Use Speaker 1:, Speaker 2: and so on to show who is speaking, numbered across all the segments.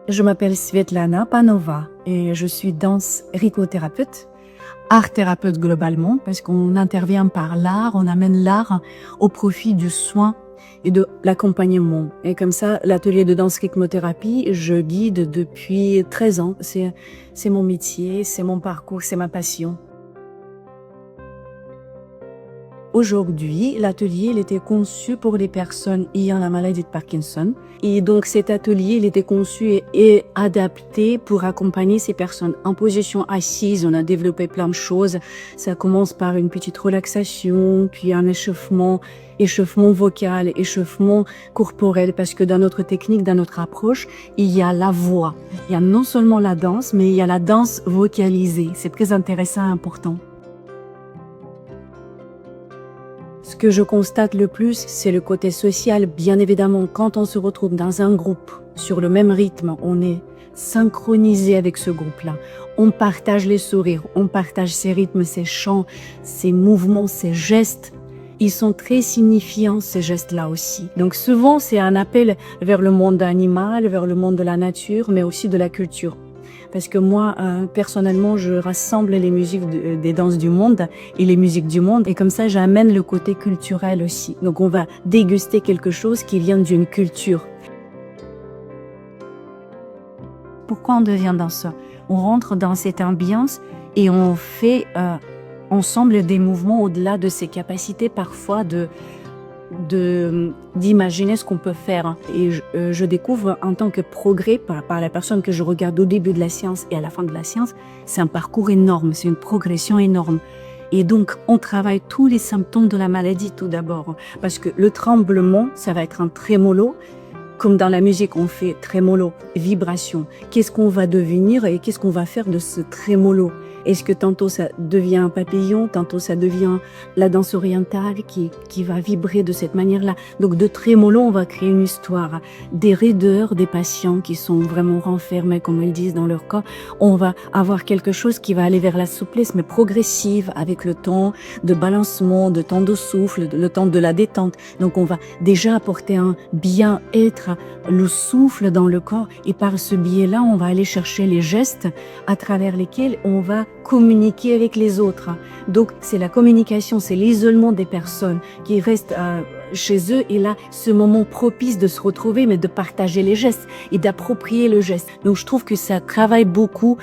Speaker 1: Je m'appelle Svetlana Panova et je suis danse rythmothérapeute, art thérapeute globalement, parce qu'on intervient par l'art, on amène l'art au profit du soin et de l'accompagnement. Et comme ça, l'atelier de danse rythmothérapie, je guide depuis 13 ans. C'est mon métier, c'est mon parcours, c'est ma passion. Aujourd'hui, l'atelier il était conçu pour les personnes ayant la maladie de Parkinson. Et donc cet atelier il était conçu et adapté pour accompagner ces personnes en position assise. On a développé plein de choses. Ça commence par une petite relaxation, puis un échauffement vocal, échauffement corporel, parce que dans notre technique, dans notre approche, il y a la voix. Il y a non seulement la danse, mais il y a la danse vocalisée. C'est très intéressant et important. Ce que je constate le plus, c'est le côté social. Bien évidemment, quand on se retrouve dans un groupe sur le même rythme, on est synchronisé avec ce groupe-là. On partage les sourires, on partage ses rythmes, ses chants, ses mouvements, ses gestes. Ils sont très signifiants, ces gestes-là aussi. Donc souvent, c'est un appel vers le monde animal, vers le monde de la nature, mais aussi de la culture. Parce que moi, personnellement, je rassemble les musiques des danses du monde et les musiques du monde. Et comme ça, j'amène le côté culturel aussi. Donc, on va déguster quelque chose qui vient d'une culture. Pourquoi on devient danseur? On rentre dans cette ambiance et on fait ensemble des mouvements au-delà de ses capacités parfois d'imaginer ce qu'on peut faire. Et je découvre en tant que progrès par la personne que je regarde au début de la séance et à la fin de la séance, c'est un parcours énorme, c'est une progression énorme. Et donc, on travaille tous les symptômes de la maladie tout d'abord. Parce que le tremblement, ça va être un trémolo. Comme dans la musique, on fait trémolo, vibration. Qu'est-ce qu'on va devenir et qu'est-ce qu'on va faire de ce trémolo? Est-ce que tantôt ça devient un papillon, tantôt ça devient la danse orientale qui va vibrer de cette manière-là? Donc de trémolo, on va créer une histoire. Des raideurs, des patients qui sont vraiment renfermés, comme ils disent, dans leur corps, on va avoir quelque chose qui va aller vers la souplesse, mais progressive, avec le temps de balancement, de temps de souffle, le temps de la détente. Donc on va déjà apporter un bien-être, le souffle dans le corps, et par ce biais-là, on va aller chercher les gestes à travers lesquels on va communiquer avec les autres. Donc c'est la communication, c'est l'isolement des personnes qui restent chez eux, et là ce moment propice de se retrouver, mais de partager les gestes et d'approprier le geste. Donc je trouve que ça travaille beaucoup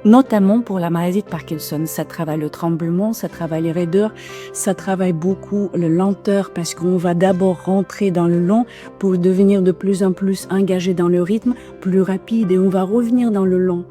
Speaker 1: notamment pour la maladie de Parkinson. Ça travaille le tremblement, ça travaille les raideurs, ça travaille beaucoup le lenteur, parce qu'on va d'abord rentrer dans le lent pour devenir de plus en plus engagé dans le rythme, plus rapide, et on va revenir dans le lent.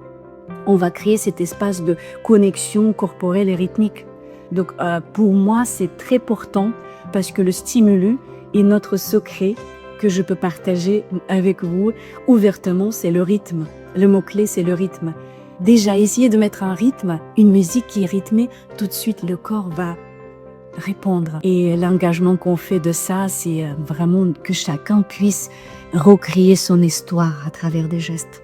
Speaker 1: On va créer cet espace de connexion corporelle et rythmique. Donc pour moi, c'est très important, parce que le stimulus est notre secret que je peux partager avec vous ouvertement, c'est le rythme. Le mot-clé, c'est le rythme. Déjà, essayez de mettre un rythme, une musique qui est rythmée, tout de suite le corps va répondre. Et l'engagement qu'on fait de ça, c'est vraiment que chacun puisse recréer son histoire à travers des gestes.